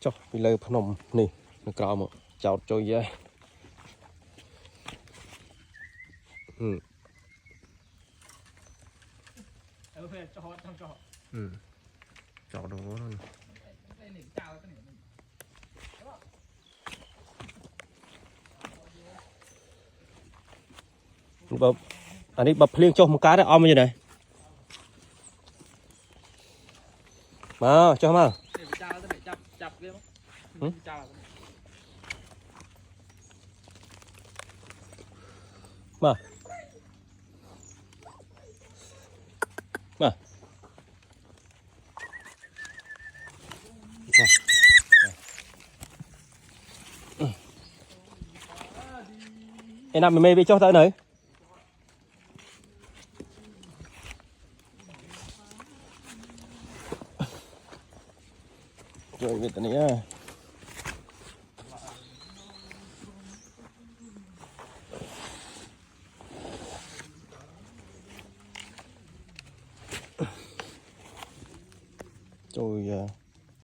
chọc vì lời phá nồng nè nó cao mà chào trôi dây chào đồ thôi anh đi bập liên cho một cái đó om như này mà cho mà mà em làm mày bị cho tao này rồi việc này á rồi